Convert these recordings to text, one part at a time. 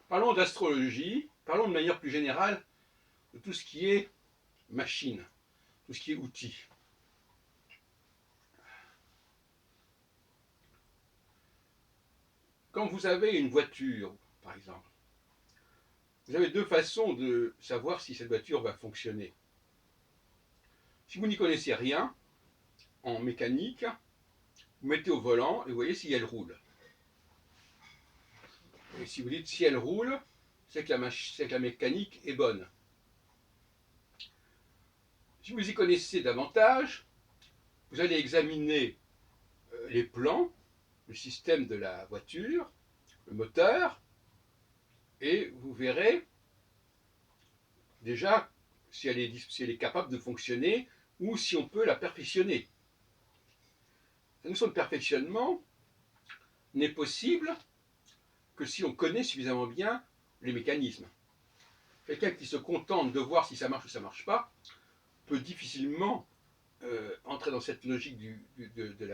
Parlons d'astrologie, parlons de manière plus générale de tout ce qui est machine, tout ce qui est outil. Quand vous avez une voiture, par exemple, vous avez deux façons de savoir si cette voiture va fonctionner. Si vous n'y connaissez rien en mécanique, vous mettez au volant et vous voyez si elle roule. Et si vous dites si elle roule, c'est que la mécanique est bonne. Si vous y connaissez davantage, vous allez examiner les plans, le système de la voiture, le moteur, et vous verrez déjà si elle est capable de fonctionner ou si on peut la perfectionner. La notion de perfectionnement n'est possible que si on connaît suffisamment bien les mécanismes. Quelqu'un qui se contente de voir si ça marche ou ça ne marche pas peut difficilement entrer dans cette logique de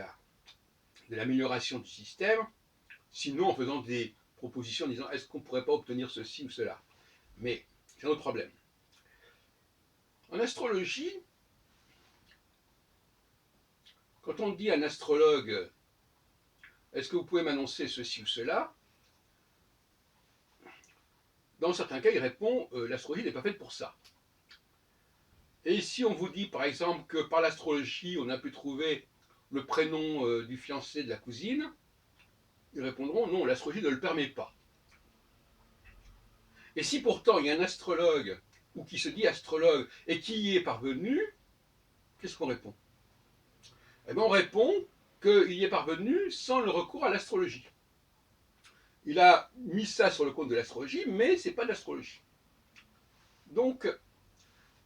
l'amélioration du système, sinon en faisant des propositions en disant est-ce qu'on ne pourrait pas obtenir ceci ou cela. Mais c'est un autre problème. En astrologie, quand on dit à un astrologue est-ce que vous pouvez m'annoncer ceci ou cela, dans certains cas il répond l'astrologie n'est pas faite pour ça. Et si on vous dit par exemple que par l'astrologie on a pu trouver le prénom du fiancé de la cousine, ils répondront non, l'astrologie ne le permet pas. Et si pourtant il y a un astrologue ou qui se dit astrologue et qui y est parvenu, qu'est-ce qu'on répond? Eh bien on répond qu'il y est parvenu sans le recours à l'astrologie. Il a mis ça sur le compte de l'astrologie, mais ce n'est pas de l'astrologie. Donc,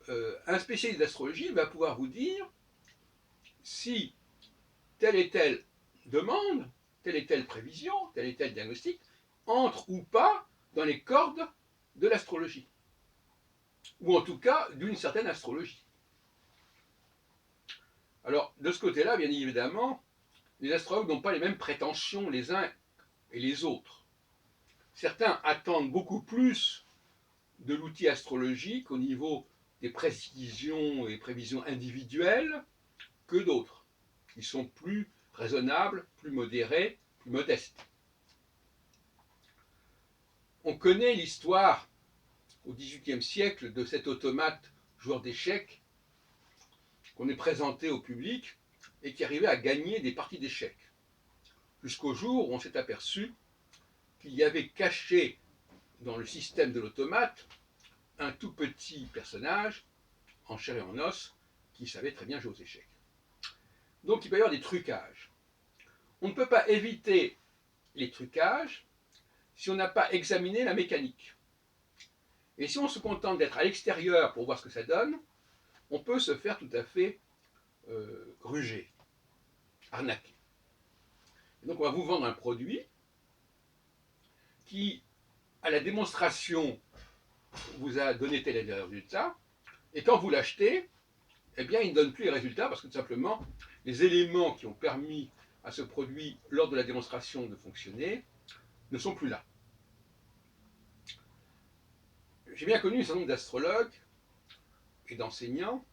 un spécialiste d'astrologie va pouvoir vous dire si telle et telle demande, telle et telle prévision, tel et tel diagnostic entre ou pas dans les cordes de l'astrologie, ou en tout cas d'une certaine astrologie. Alors, de ce côté-là, bien évidemment, les astrologues n'ont pas les mêmes prétentions les uns et les autres. Certains attendent beaucoup plus de l'outil astrologique au niveau des précisions et prévisions individuelles que d'autres. Ils sont plus raisonnables, plus modérés, plus modestes. On connaît l'histoire au XVIIIe siècle de cet automate joueur d'échecs qu'on est présenté au public et qui arrivait à gagner des parties d'échecs. Jusqu'au jour où on s'est aperçu qu'il y avait caché dans le système de l'automate un tout petit personnage en chair et en os qui savait très bien jouer aux échecs. Donc il peut y avoir des trucages. On ne peut pas éviter les trucages si on n'a pas examiné la mécanique. Et si on se contente d'être à l'extérieur pour voir ce que ça donne, on peut se faire tout à fait gruger, arnaquer. Et donc on va vous vendre un produit qui, à la démonstration, vous a donné tel et tel résultat, et quand vous l'achetez, eh bien il ne donne plus les résultats parce que tout simplement, les éléments qui ont permis à ce produit, lors de la démonstration, de fonctionner, ne sont plus là. J'ai bien connu un certain nombre d'astrologues et d'enseignants,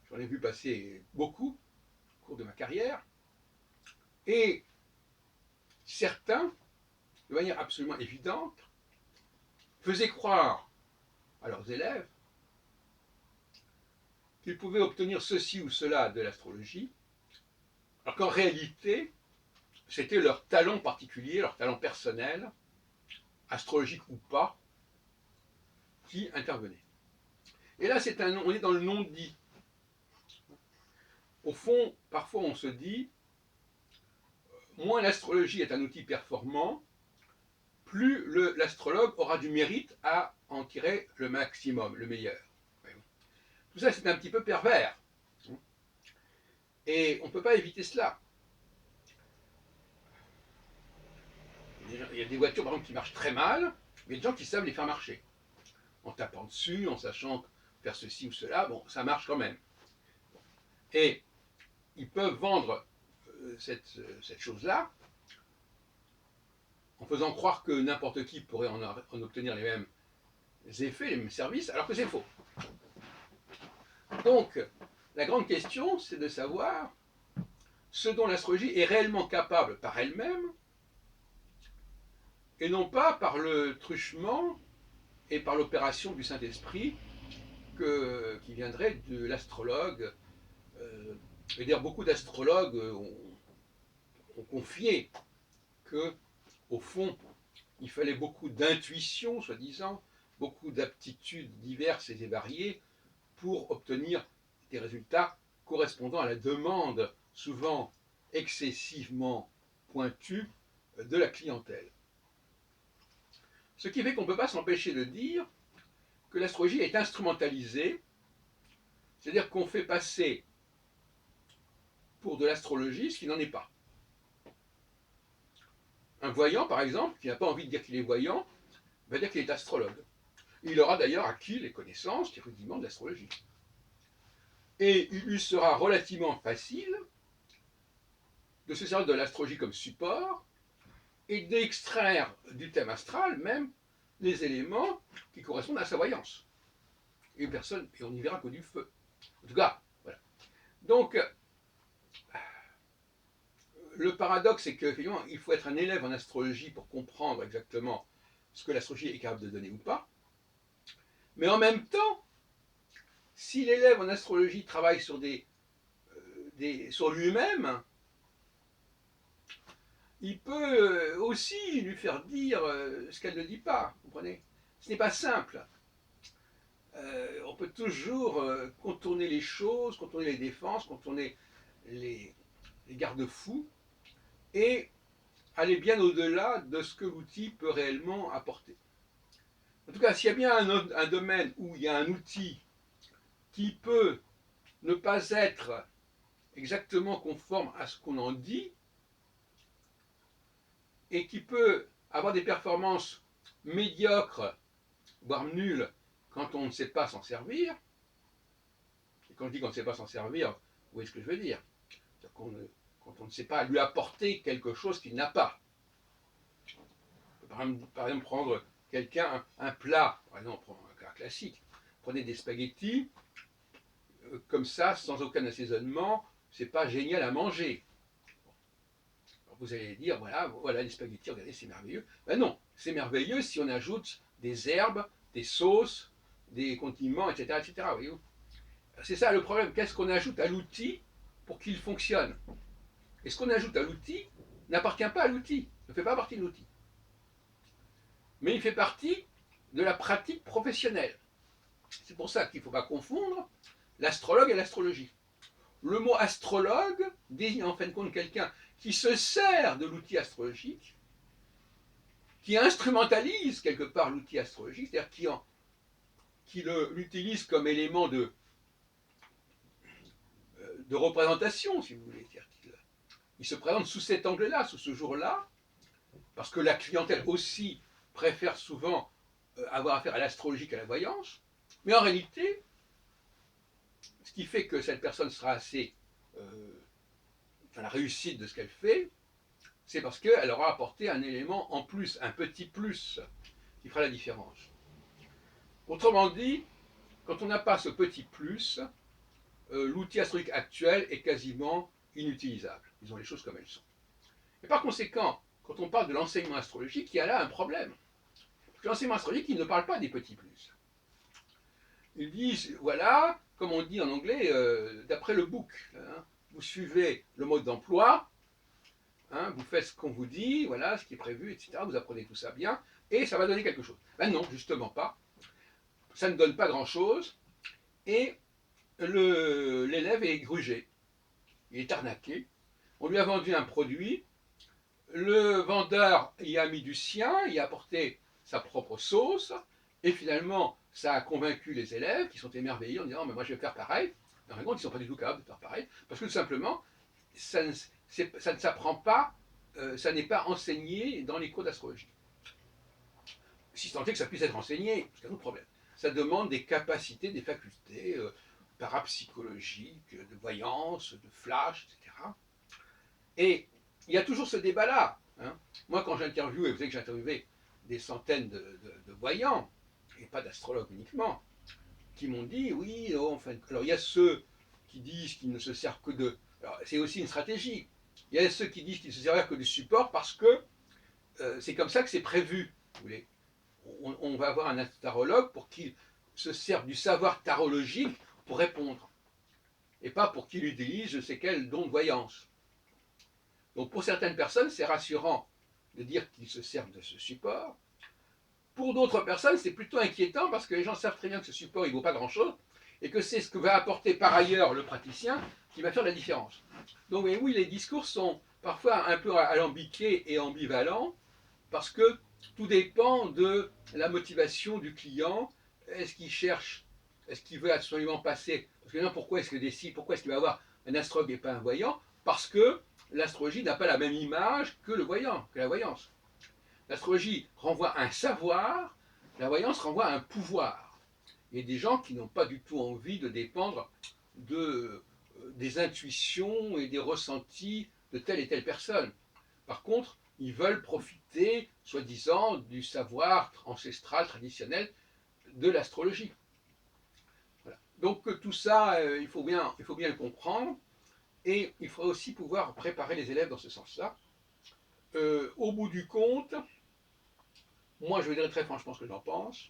j'en ai vu passer beaucoup au cours de ma carrière, et certains, de manière absolument évidente, faisaient croire à leurs élèves qu'ils pouvaient obtenir ceci ou cela de l'astrologie, alors qu'en réalité, c'était leur talent particulier, leur talent personnel, astrologique ou pas, qui intervenait. Et là, on est dans le non-dit. Au fond, parfois on se dit, moins l'astrologie est un outil performant, plus l'astrologue aura du mérite à en tirer le maximum, le meilleur. Tout ça, c'est un petit peu pervers. Et on ne peut pas éviter cela. Il y a des voitures, par exemple, qui marchent très mal, mais il y a des gens qui savent les faire marcher. En tapant dessus, en sachant faire ceci ou cela, bon, ça marche quand même. Et ils peuvent vendre cette chose-là, en faisant croire que n'importe qui pourrait en obtenir les mêmes effets, les mêmes services, alors que c'est faux. Donc, la grande question, c'est de savoir ce dont l'astrologie est réellement capable par elle-même, et non pas par le truchement et par l'opération du Saint-Esprit qui viendrait de l'astrologue. Je veux dire, beaucoup d'astrologues ont confié que, au fond, il fallait beaucoup d'intuition, soi-disant, beaucoup d'aptitudes diverses et variées pour obtenir des résultats correspondant à la demande, souvent excessivement pointue, de la clientèle. Ce qui fait qu'on ne peut pas s'empêcher de dire que l'astrologie est instrumentalisée, c'est-à-dire qu'on fait passer pour de l'astrologie ce qui n'en est pas. Un voyant, par exemple, qui n'a pas envie de dire qu'il est voyant, va dire qu'il est astrologue. Il aura d'ailleurs acquis les connaissances, les rudiments de l'astrologie. Et il lui sera relativement facile de se servir de l'astrologie comme support et d'extraire du thème astral même les éléments qui correspondent à sa voyance. Et on n'y verra que du feu. En tout cas, voilà. Donc, le paradoxe, c'est qu'effectivement, il faut être un élève en astrologie pour comprendre exactement ce que l'astrologie est capable de donner ou pas. Mais en même temps, si l'élève en astrologie travaille sur sur lui-même, il peut aussi lui faire dire ce qu'elle ne dit pas. Vous comprenez? Ce n'est pas simple. On peut toujours contourner les choses, contourner les défenses, contourner les garde-fous et aller bien au-delà de ce que l'outil peut réellement apporter. En tout cas, s'il y a bien un domaine où il y a un outil qui peut ne pas être exactement conforme à ce qu'on en dit et qui peut avoir des performances médiocres, voire nulles, quand on ne sait pas s'en servir, et quand je dis qu'on ne sait pas s'en servir, vous voyez ce que je veux dire, quand on ne sait pas lui apporter quelque chose qu'il n'a pas. Par exemple, prendre quelqu'un, un plat, par exemple, on prend un cas classique, prenez des spaghettis, comme ça, sans aucun assaisonnement, c'est pas génial à manger. Alors vous allez dire, voilà les spaghettis, regardez, c'est merveilleux. Ben non, c'est merveilleux si on ajoute des herbes, des sauces, des condiments, etc. etc. Voyez-vous. C'est ça le problème, qu'est-ce qu'on ajoute à l'outil pour qu'il fonctionne? Et ce qu'on ajoute à l'outil n'appartient pas à l'outil, ne fait pas partie de l'outil. Mais il fait partie de la pratique professionnelle. C'est pour ça qu'il ne faut pas confondre l'astrologue et l'astrologie. Le mot astrologue désigne en fin de compte quelqu'un qui se sert de l'outil astrologique, qui instrumentalise quelque part l'outil astrologique, c'est-à-dire qui l'utilise comme élément de représentation, si vous voulez. Il se présente sous cet angle-là, sous ce jour-là, parce que la clientèle aussi préfère souvent avoir affaire à l'astrologie qu'à la voyance, mais en réalité, ce qui fait que cette personne sera assez la réussite de ce qu'elle fait, c'est parce qu'elle aura apporté un élément en plus, un petit plus, qui fera la différence. Autrement dit, quand on n'a pas ce petit plus, l'outil astrologique actuel est quasiment inutilisable. Disons les choses comme elles sont. Et par conséquent, quand on parle de l'enseignement astrologique, il y a là un problème. Parce que l'enseignement astrologique, il ne parle pas des petits plus. Ils disent, voilà, comme on dit en anglais, d'après le book, hein, vous suivez le mode d'emploi, hein, vous faites ce qu'on vous dit, voilà, ce qui est prévu, etc. Vous apprenez tout ça bien, et ça va donner quelque chose. Ben non, justement pas. Ça ne donne pas grand-chose, et l'élève est grugé, il est arnaqué. On lui a vendu un produit, le vendeur y a mis du sien, y a apporté sa propre sauce, et finalement, ça a convaincu les élèves qui sont émerveillés en disant mais moi je vais faire pareil. En fin de compte, ils ne sont pas du tout capables de faire pareil, parce que tout simplement, ça ne s'apprend pas, ça n'est pas enseigné dans les cours d'astrologie. Si tant est que ça puisse être enseigné, c'est un autre problème. Ça demande des capacités, des facultés parapsychologiques, de voyance, de flash, etc. Et il y a toujours ce débat-là. Hein. Moi, quand j'interviewe, et vous savez que j'ai interviewé des centaines de voyants, et pas d'astrologues uniquement, qui m'ont dit, oui, oh, enfin, alors il y a ceux qui disent qu'ils ne se servent que de... Alors c'est aussi une stratégie. Il y a ceux qui disent qu'ils ne se servent que du support parce que c'est comme ça que c'est prévu. Vous voulez. On va avoir un astarologue pour qu'il se serve du savoir tarologique pour répondre. Et pas pour qu'il utilise je sais quel don de voyance. Donc pour certaines personnes, c'est rassurant de dire qu'ils se servent de ce support. Pour d'autres personnes, c'est plutôt inquiétant parce que les gens savent très bien que ce support il ne vaut pas grand-chose et que c'est ce que va apporter par ailleurs le praticien qui va faire la différence. Donc oui, les discours sont parfois un peu alambiqués et ambivalents parce que tout dépend de la motivation du client. Est-ce qu'il cherche, est-ce qu'il veut absolument passer? Parce que non, pourquoi est-ce qu'il va avoir un astrologue et pas un voyant? Parce que l'astrologie n'a pas la même image que le voyant, que la voyance. L'astrologie renvoie à un savoir, la voyance renvoie à un pouvoir. Il y a des gens qui n'ont pas du tout envie de dépendre des intuitions et des ressentis de telle et telle personne. Par contre, ils veulent profiter, soi-disant, du savoir ancestral, traditionnel de l'astrologie. Voilà. Donc tout ça, il faut bien le comprendre, et il faudrait aussi pouvoir préparer les élèves dans ce sens-là. Au bout du compte, moi je vais dire très franchement ce que j'en pense.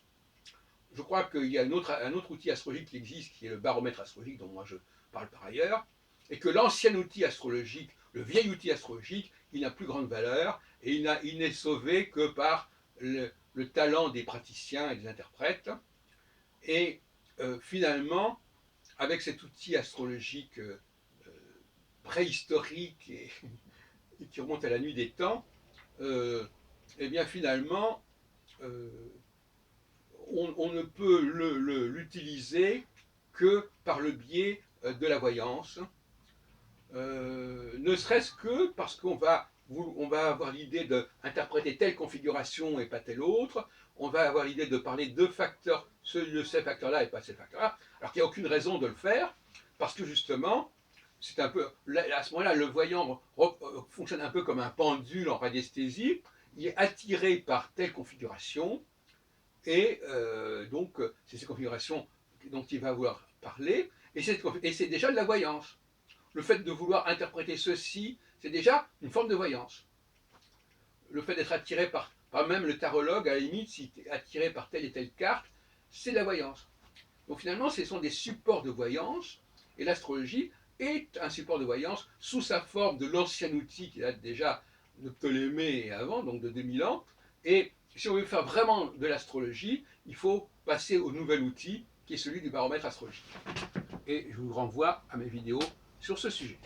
Je crois qu'il y a un autre outil astrologique qui existe, qui est le baromètre astrologique, dont moi je parle par ailleurs, et que l'ancien outil astrologique, le vieil outil astrologique, il n'a plus grande valeur, et il n'est sauvé que par le talent des praticiens et des interprètes. Et finalement, avec cet outil astrologique préhistorique et qui remonte à la nuit des temps, et bien finalement, on ne peut l'utiliser que par le biais de la voyance, ne serait-ce que parce qu'on va avoir l'idée d'interpréter telle configuration et pas telle autre, on va avoir l'idée de parler de facteurs, de ces facteurs-là et pas ces facteurs-là, alors qu'il n'y a aucune raison de le faire, parce que justement, c'est un peu, à ce moment-là, le voyant fonctionne un peu comme un pendule en radiesthésie, il est attiré par telle configuration, et donc c'est ces configurations dont il va vouloir parler, et c'est déjà de la voyance. Le fait de vouloir interpréter ceci, c'est déjà une forme de voyance. Le fait d'être attiré par même le tarologue, à la limite, s'il est attiré par telle et telle carte, c'est de la voyance. Donc finalement, ce sont des supports de voyance, et l'astrologie est un support de voyance sous sa forme de l'ancien outil qui date déjà de Ptolémée et avant, donc de 2000 ans. Et si on veut faire vraiment de l'astrologie, il faut passer au nouvel outil qui est celui du baromètre astrologique. Et je vous renvoie à mes vidéos sur ce sujet.